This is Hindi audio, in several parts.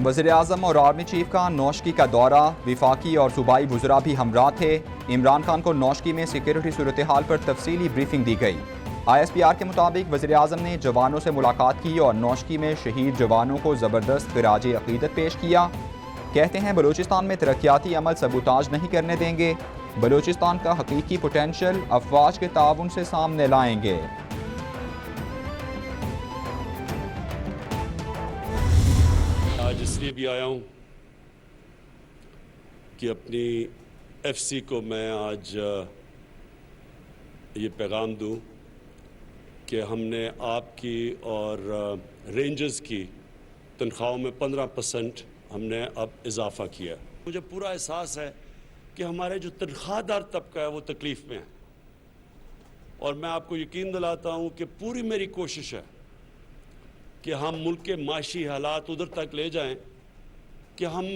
वज़ीर-ए-आज़म और आर्मी चीफ का नौशकी का दौरा, विफाकी और सूबाई वुज़रा भी हमरा थे। इमरान खान को नौशकी में सिक्योरिटी सूरत हाल पर तफसीली ब्रीफिंग दी गई। ISPR के मुताबिक वज़ीर-ए-आज़म ने जवानों से मुलाकात की और नौशकी में शहीद जवानों को ज़बरदस्त खिराज अक़ीदत पेश किया। कहते हैं बलूचिस्तान में तरक्याती अमल सबूताज नहीं करने देंगे, बलूचिस्तान का हकीकी पोटेंशल अफवाज के ताउन से सामने लाएंगे। आज इसलिए भी आया हूँ कि अपनी FC को मैं आज ये पैगाम दूँ कि हमने आपकी और रेंजर्स की तनख्वाहों में 15% हमने अब इजाफा किया। मुझे पूरा एहसास है कि हमारे जो तनख्वाहदार तबका है वो तकलीफ़ में है, और मैं आपको यकीन दिलाता हूँ कि पूरी मेरी कोशिश है कि हम मुल्क के माशी हालात उधर तक ले जाएं कि हम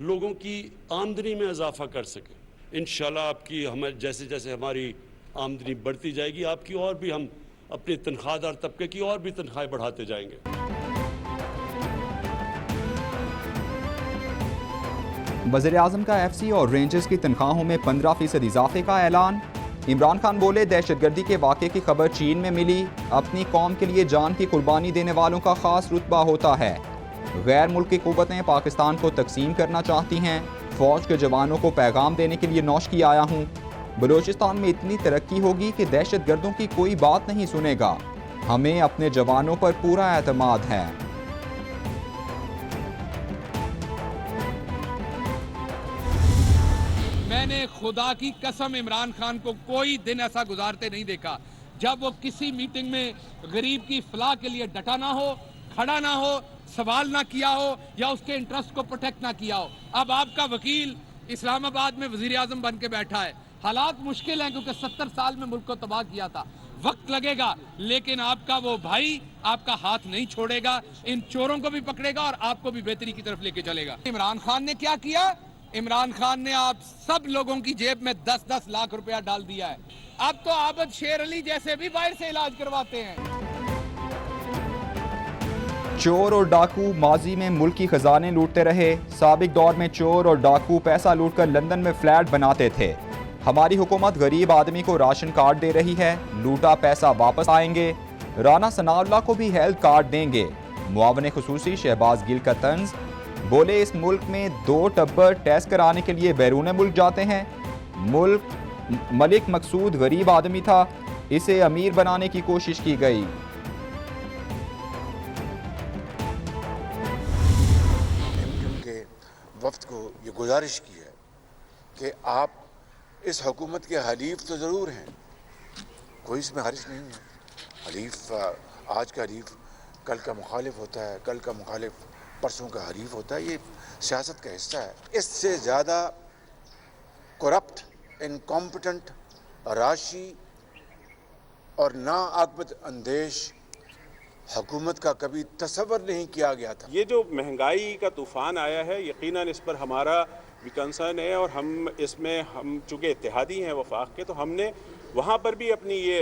लोगों की आमदनी में इजाफा कर सकें। इंशाल्लाह आपकी हमें जैसे जैसे हमारी आमदनी बढ़ती जाएगी, आपकी और भी हम अपने तनख्वाहदार तबके की और भी तनख्वाहें बढ़ाते जाएंगे। वज़ीर-ए-आज़म का FC और रेंजर्स की तनख्वाहों में 15% इजाफे का ऐलान। इमरान खान बोले, दहशतगर्दी के वाक़े की खबर चीन में मिली, अपनी कौम के लिए जान की कुर्बानी देने वालों का खास रुतबा होता है। गैर मुल्की कुव्वतें पाकिस्तान को तकसीम करना चाहती हैं, फौज के जवानों को पैगाम देने के लिए नौशकी आया हूँ। बलूचिस्तान में इतनी तरक्की होगी कि दहशतगर्दों की कोई बात नहीं सुनेगा, हमें अपने जवानों पर पूरा एतमाद है। मैंने खुदा की कसम इमरान खान को कोई दिन ऐसा गुजारते नहीं देखा जब वो किसी मीटिंग में गरीब की फलाह के लिए डटा ना हो, खड़ा ना हो, सवाल ना किया हो या उसके इंटरेस्ट को प्रोटेक्ट ना किया हो। अब आपका वकील इस्लामाबाद में वजीर आजम बन के बैठा है। हालात मुश्किल हैं क्योंकि 70 साल में मुल्क को तबाह किया था, वक्त लगेगा, लेकिन आपका वो भाई आपका हाथ नहीं छोड़ेगा, इन चोरों को भी पकड़ेगा और आपको भी बेहतरी की तरफ लेके चलेगा। इमरान खान ने क्या किया? इमरान खान ने आप सब लोगों की जेब में 10-10 लाख रुपया डाल दिया है। अब तो आबद शेर अली जैसे भी बाहर से इलाज करवाते हैं। चोर और डाकू माजी में मुल्क की खजाने लूटते रहे। साबिक दौर में चोर और डाकू पैसा लूटकर लंदन में फ्लैट बनाते थे। हमारी हुकूमत गरीब आदमी को राशन कार्ड दे रही है, लूटा पैसा वापस आएंगे। राना सनाउल्लाह को भी हेल्थ कार्ड देंगे। मुआवने खुसूसी शहबाज गिल का तंज, बोले इस मुल्क में 2 टब्बर टेस्ट कराने के लिए बैरून मुल्क जाते हैं। मलिक मकसूद गरीब आदमी था, इसे अमीर बनाने की कोशिश की गई। एमक्यूएम के वफ्द को ये गुजारिश की है कि आप इस हुकूमत के हलीफ तो ज़रूर हैं, कोई इसमें हर्ज नहीं है। हलीफ आज का हलीफ कल का मुखालिफ होता है, कल का मुखालिफ परसों का हरीफ होता है। ये सियासत का हिस्सा है। इससे ज़्यादा करप्ट, इनकॉम्पिटेंट, राशि और नाआकबत अंदेश हुकूमत का कभी तसव्वुर नहीं किया गया था। ये जो महंगाई का तूफ़ान आया है, यकीनन इस पर हमारा भी कंसर्न है, और हम चूँकि इत्तेहादी हैं वफाक के, तो हमने वहाँ पर भी अपनी ये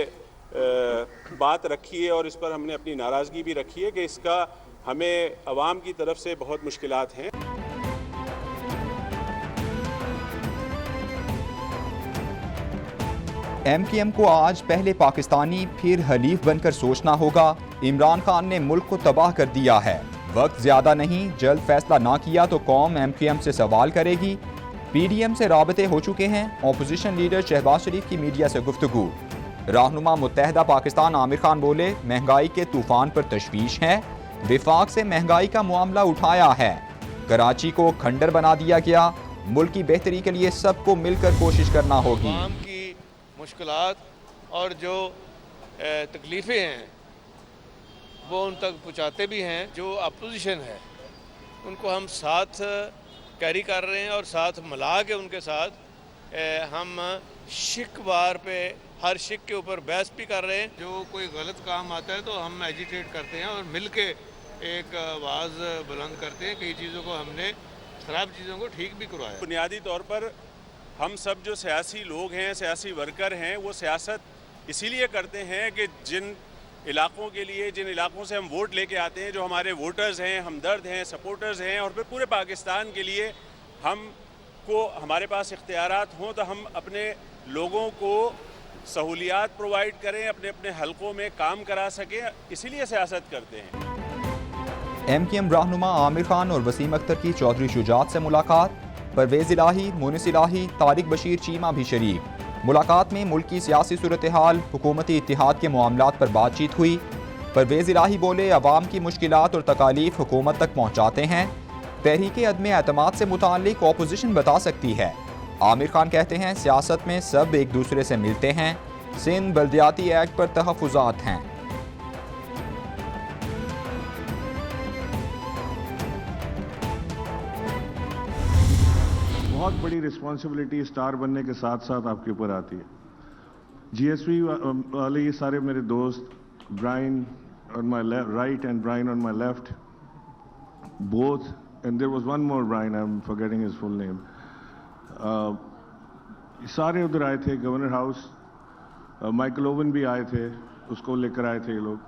बात रखी है और इस पर हमने अपनी नाराज़गी भी रखी है कि इसका हमें अवाम की तरफ से बहुत मुश्किलात हैं। MKM को आज पहले पाकिस्तानी फिर हलीफ बनकर सोचना होगा। इमरान खान ने मुल्क को तबाह कर दिया है, वक्त ज्यादा नहीं, जल्द फैसला ना किया तो कौम MKM से सवाल करेगी। PDM से राबते हो चुके हैं। ऑपोजिशन लीडर शहबाज शरीफ की मीडिया से गुफ्तगू। रहनुमा मुत्तहदा पाकिस्तान आमिर खान बोले, महंगाई के तूफान पर तशवीश है, विफाक से महंगाई का मामला उठाया है, कराची को खंडर बना दिया गया, मुल्क की बेहतरी के लिए सबको मिलकर कोशिश करना होगी। आवाम की मुश्किलात और जो तकलीफ़ें हैं वो उन तक पहुँचाते भी हैं। जो अपोजिशन है उनको हम साथ कैरी कर रहे हैं और साथ मिला के उनके साथ हम शिकवार पे हर शिक के ऊपर बहस भी कर रहे हैं। जो कोई गलत काम आता है तो हम एजिटेट करते हैं और मिल के एक आवाज़ बुलंद करते हैं। कई चीज़ों को हमने, ख़राब चीज़ों को ठीक भी करवाया। बुनियादी तौर पर हम सब जो सियासी लोग हैं, सियासी वर्कर हैं, वो सियासत इसीलिए करते हैं कि जिन इलाकों के लिए, जिन इलाकों से हम वोट लेके आते हैं, जो हमारे वोटर्स हैं, हमदर्द हैं, सपोर्टर्स हैं, और फिर पूरे पाकिस्तान के लिए हमको हमारे पास इख्तियारात हों तो हम अपने लोगों को सहूलियात प्रोवाइड करें, अपने अपने हलकों में काम करा सकें, इसीलिए सियासत करते हैं। MKM रहनुमा आमिर खान और वसीम अख्तर की चौधरी शुजात से मुलाकात। परवेज़ इलाही, मुनिस इलाही, तारिक बशीर चीमा भी शरीक। मुलाकात में मुल्क की सियासी सूरत हाल, हुकूमती इत्तिहाद के मामलात पर बातचीत हुई। परवेज़ इलाही बोले, अवाम की मुश्किलात और तकालीफ हुकूमत तक पहुँचाते हैं। तहरीक अदम एतमाद से मुताल्लिक ऑपोजिशन बता सकती है। आमिर खान कहते हैं, सियासत में सब एक दूसरे से मिलते हैं। सिंध बल्दियाती एक्ट पर तहफ़्फ़ुज़ात हैं। बहुत बड़ी रिस्पॉन्सिबिलिटी स्टार बनने के साथ साथ आपके ऊपर आती है। GSV वाले ये सारे मेरे दोस्त, Bryan on my right and Brian on my left, both, and there was one more Brian, I'm forgetting his full name. सारे उधर आए थे, गवर्नर हाउस। माइकल ओवन भी आए थे, उसको लेकर आए थे ये लोग,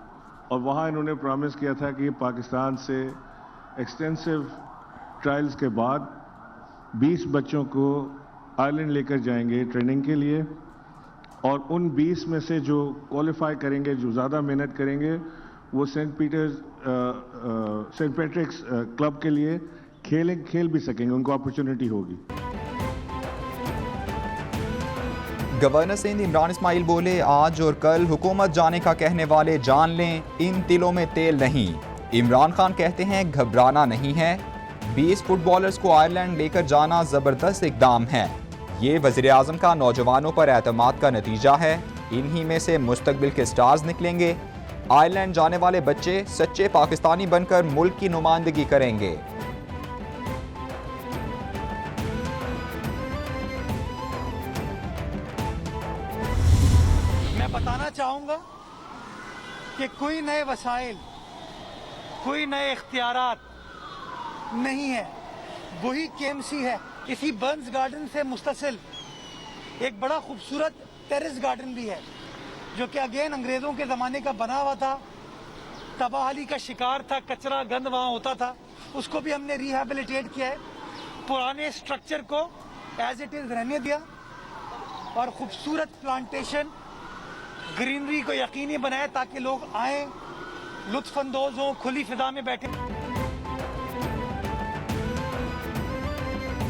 और वहाँ इन्होंने प्रॉमिस किया था कि पाकिस्तान से एक्सटेंसिव ट्रायल्स के बाद 20 बच्चों को आयरलैंड लेकर जाएंगे ट्रेनिंग के लिए, और उन 20 में से जो क्वालिफाई करेंगे, जो ज़्यादा मेहनत करेंगे, वो सेंट पैट्रिक्स क्लब के लिए खेल भी सकेंगे, उनको अपॉर्चुनिटी होगी। गवर्नर सिंध इमरान इस्माइल बोले, आज और कल हुकूमत जाने का कहने वाले जान लें, इन तिलों में तेल नहीं। इमरान खान कहते हैं, घबराना नहीं है। 20 फुटबॉलर्स को आयरलैंड लेकर जाना ज़बरदस्त इकदाम है। ये वज़ीर आज़म का नौजवानों पर एतमाद का नतीजा है। इन्हीं में से मुस्तकबिल के स्टार्स निकलेंगे। आयरलैंड जाने वाले बच्चे सच्चे पाकिस्तानी बनकर मुल्क की नुमाइंदगी करेंगे। मैं बताना चाहूँगा कि कोई नए वसाइल, कोई नए इख्तियारात नहीं है, वही KMC है। इसी बर्न्स गार्डन से मुस्तसिल एक बड़ा खूबसूरत टेरेस गार्डन भी है, जो कि अगेन अंग्रेज़ों के ज़माने का बना हुआ था, तबाही का शिकार था, कचरा गंद वहाँ होता था। उसको भी हमने रिहैबिलिटेट किया है, पुराने स्ट्रक्चर को एज इट इज़ रहने दिया, और खूबसूरत प्लांटेशन, ग्रीनरी को यकीनी बनाया ताकि लोग आएँ, लुत्फ़अंदोज़ हों, खुली फिजा में बैठे।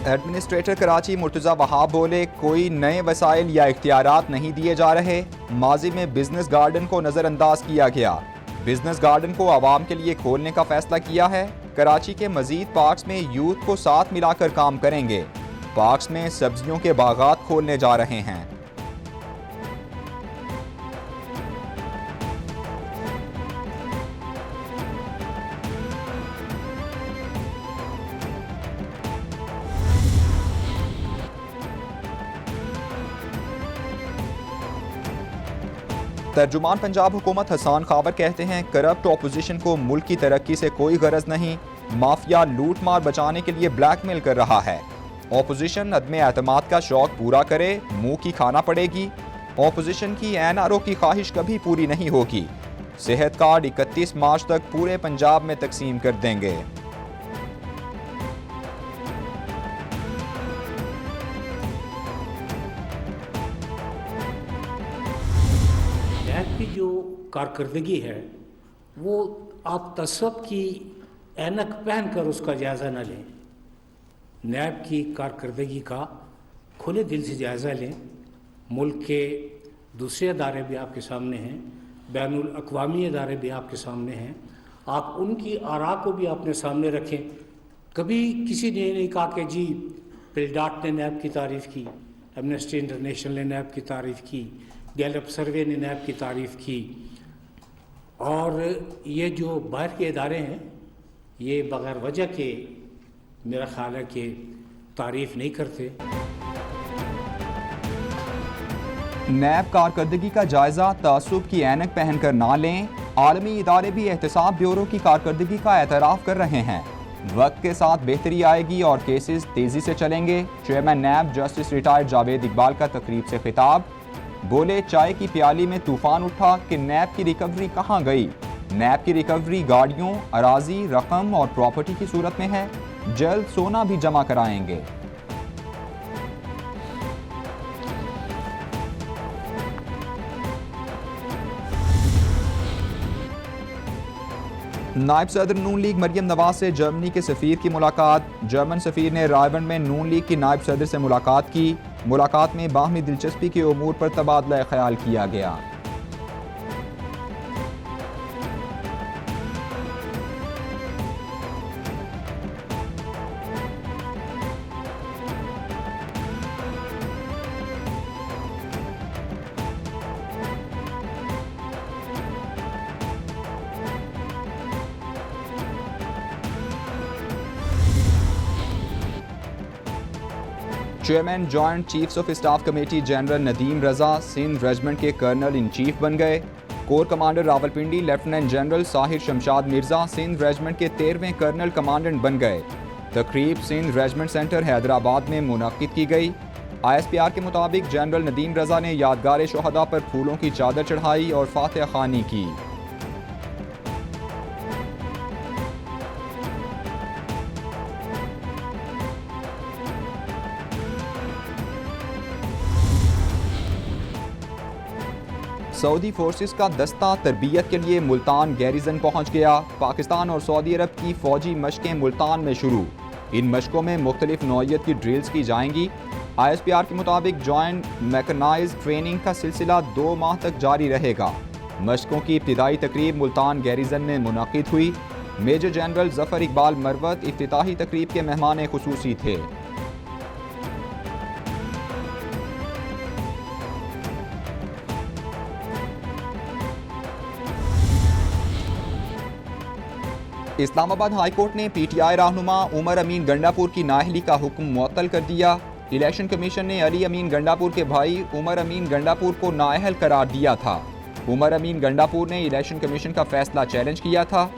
एडमिनिस्ट्रेटर कराची मुर्तज़ा वहाब बोले, कोई नए वसाइल या इख्तियारात नहीं दिए जा रहे। माजी में बिजनेस गार्डन को नज़रअंदाज किया गया। बिजनेस गार्डन को आवाम के लिए खोलने का फैसला किया है। कराची के मजीद पार्क्स में यूथ को साथ मिलाकर काम करेंगे। पार्क्स में सब्जियों के बागात खोलने जा रहे हैं। तर्जुमान पंजाब हुकूमत हसान खाबर कहते हैं, करप्ट ऑपोजिशन को मुल्क की तरक्की से कोई गरज नहीं। माफिया लूट मार बचाने के लिए ब्लैकमेल कर रहा है। ऑपोजिशन अदम एतमाद का शौक पूरा करे, मुंह की खाना पड़ेगी। ऑपोजिशन की NRO की ख्वाहिश कभी पूरी नहीं होगी। सेहत कार्ड 31 मार्च तक पूरे पंजाब में तकसीम कर देंगे। नैब की जो कारकर्दगी है, वो आप तसव्वुफ की ऐनक पहन कर उसका जायज़ा न लें। नैब की कारकर्दगी का खुले दिल से जायज़ा लें। मुल्क के दूसरे अदारे भी आपके सामने हैं, बैनुल अक़वामी अदारे भी आपके सामने हैं। आप उनकी आरा को भी अपने सामने रखें। कभी किसी ने नहीं कहा कि जी पिलडाट ने नैब की तारीफ़ की, एमनेस्टी इंटरनेशनल ने नैब की तारीफ़ की, गैलप सर्वे ने नैब की तारीफ़ की, और ये जो बाहर के इदारे हैं, ये बग़ैर वजह के मेरा ख्याल है कि तारीफ़ नहीं करते। नैब कारकर्दगी का जायजा तासुब की ऐनक पहनकर ना लें। आलमी इदारे भी एहतसाब ब्यूरो की कारकर्दगी का एतराफ़ कर रहे हैं। वक्त के साथ बेहतरी आएगी और केसेस तेज़ी से चलेंगे। Chairman NAB justice retired Javed Iqbal का तकरीब से खिताब। बोले चाय की प्याली में तूफान उठा कि नैब की रिकवरी कहां गई। नैब की रिकवरी गाड़ियों, अराजी, रकम और प्रॉपर्टी की सूरत में है। जल्द सोना भी जमा कराएंगे। नायब सदर नून लीग मरियम नवाज से जर्मनी के सफीर की मुलाकात। जर्मन सफीर ने रायबंड में नून लीग की नायब सदर से मुलाकात की। मुलाकात में बाहमी दिलचस्पी के उमूर पर तबादला ख्याल किया गया। Chairman joint chiefs of staff committee general Nadeem Raza Sindh regiment के कर्नल इन चीफ बन गए। Corps commander Rawalpindi lieutenant general Sahir Shamshad Mirza Sindh regiment के 13वें कर्नल कमांडेंट बन गए। तकरीब सिंध रेजिमेंट सेंटर हैदराबाद में मुनक्किद की गई। ISPR के मुताबिक जनरल नदीम रजा ने यादगार शोहदा पर फूलों की चादर चढ़ाई और फातिहा खानी की। सऊदी फोर्सेस का दस्ता तरबियत के लिए मुल्तान गैरिजन पहुंच गया। पाकिस्तान और सऊदी अरब की फौजी मशकें मुल्तान में शुरू। इन मशकों में मुख्तलिफ नौइयत की ड्रिल्स की जाएंगी। ISPR के मुताबिक जॉइंट मैकेनाइज्ड ट्रेनिंग का सिलसिला 2 माह तक जारी रहेगा। मशकों की इब्तिदाई तकरीब मुल्तान गैरिजन में मुनक्किद हुई। मेजर जनरल जफर इकबाल मरवत इफ्तिताही तकरीब के मेहमान खुसूसी थे। इस्लामाबाद हाईकोर्ट ने PTI रहनुमा उमर अमीन गंडापुर की नाअहली का हुक्म मुअत्तल कर दिया। इलेक्शन कमीशन ने अली अमीन गंडापुर के भाई उमर अमीन गंडापुर को नाअहल करार दिया था। उमर अमीन गंडापुर ने इलेक्शन कमीशन का फैसला चैलेंज किया था।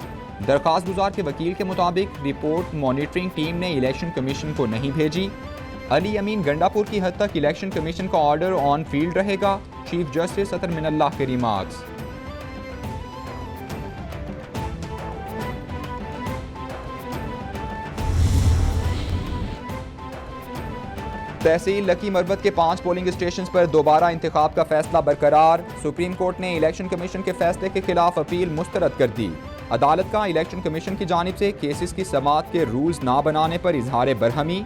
दरख्वास्त गुजार के वकील के मुताबिक रिपोर्ट मॉनिटरिंग टीम ने इलेक्शन कमीशन को नहीं भेजी। अली अमीन गंडापुर की हद तक इलेक्शन कमीशन का ऑर्डर ऑन फील्ड रहेगा। चीफ जस्टिस अतर मिनल्लाह के रिमार्क्स। तहसील लकी मरबत के 5 पोलिंग स्टेशन पर दोबारा इंतखाब का फैसला बरकरार। सुप्रीम कोर्ट ने इलेक्शन कमीशन के फैसले के खिलाफ अपील मुस्तरद कर दी। अदालत का इलेक्शन कमीशन की जानिब से केसेस की समाअत के रूल्स ना बनाने पर इजहार बरहमी।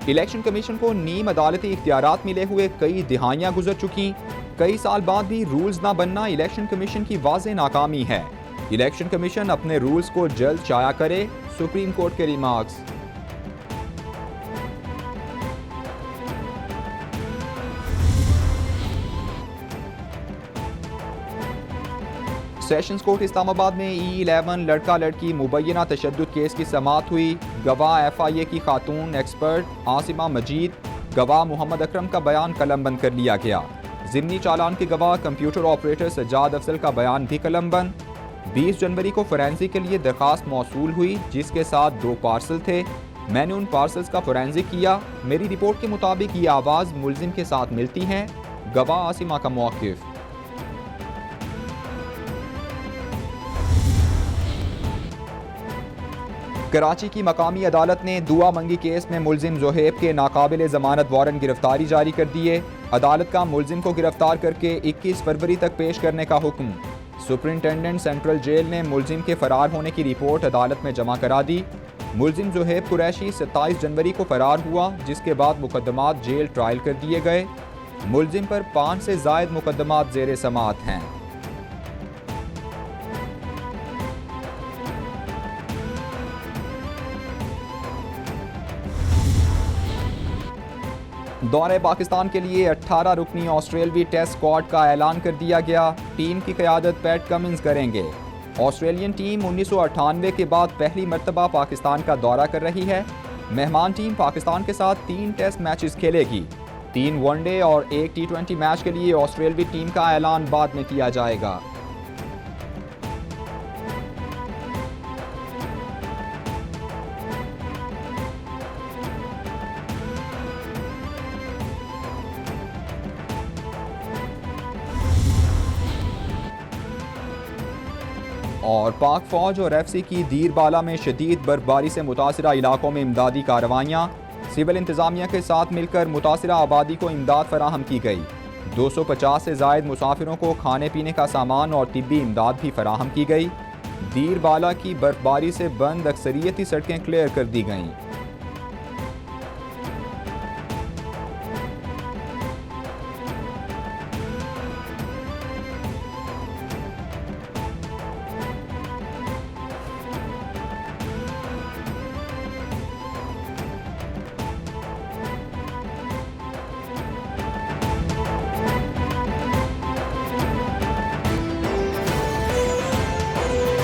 इलेक्शन कमीशन को नीम अदालती इख्तियारात मिले हुए कई दिहाइयां गुजर चुकी। कई साल बाद भी रूल्स ना बनना इलेक्शन कमीशन की वाज़ेह नाकामी है। इलेक्शन कमीशन अपने रूल्स को जल्द शाया करे। सुप्रीम कोर्ट के रिमार्क्स। सेशंस कोर्ट इस्लामाबाद में E11 लड़का लड़की मुबैना तशद्दुद केस की समाअत हुई। गवाह FIA की खातून एक्सपर्ट आसिमा मजीद, गवाह मोहम्मद अकरम का बयान कलमबंद कर लिया गया। ज़िमनी चालान के गवाह कंप्यूटर ऑपरेटर सज्जाद अफजल का बयान भी कलमबंद। 20 जनवरी को फोरेंसिक के लिए दरखास्त मौसूल हुई जिसके साथ 2 पार्सल थे। मैंने उन पार्सल्स का फोरेंसिक किया। मेरी रिपोर्ट के मुताबिक ये आवाज़ मुलजिम के साथ मिलती हैं। गवाह आसिमा का मौक़िफ़। कराची की मकामी अदालत ने दुआ मंगी केस में मुलजिम जोहेब के नाकाबिल ज़मानत वारंट गिरफ्तारी जारी कर दिए। अदालत का मुलजिम को गिरफ्तार करके 21 फरवरी तक पेश करने का हुक्म। सुपरिंटेंडेंट सेंट्रल जेल ने मुलजिम के फरार होने की रिपोर्ट अदालत में जमा करा दी। मुलजिम जोहेब कुरैशी 27 जनवरी को फरार हुआ जिसके बाद मुकदमात जेल ट्रायल कर दिए गए। मुलजिम पर 5 से ज़ायद मुकदमात ज़ेर समाअत हैं। दौरे पाकिस्तान के लिए 18 रुकनी ऑस्ट्रेलवी टेस्ट स्क्वाड का ऐलान कर दिया गया। टीम की क़यादत पैट कमिंस करेंगे। ऑस्ट्रेलियन टीम 1998 के बाद पहली मर्तबा पाकिस्तान का दौरा कर रही है। मेहमान टीम पाकिस्तान के साथ 3 टेस्ट मैचेस खेलेगी। 3 वनडे और 1 T20 मैच के लिए ऑस्ट्रेलवी टीम का ऐलान बाद में किया जाएगा। और पाक फौज और एफसी की दीरबाला में शदीद बर्फबारी से मुतासरा इलाकों में इमदादी कार्रवाइयाँ। सिविल इंतजामिया के साथ मिलकर मुतासरा आबादी को इमदाद फराहम की गई। 250 से ज़ायद मुसाफिरों को खाने पीने का सामान और तिब्बी इमदाद भी फराहम की गई। दीरबाला की बर्फबारी से बंद अक्सरियती सड़कें क्लियर कर दी गईं।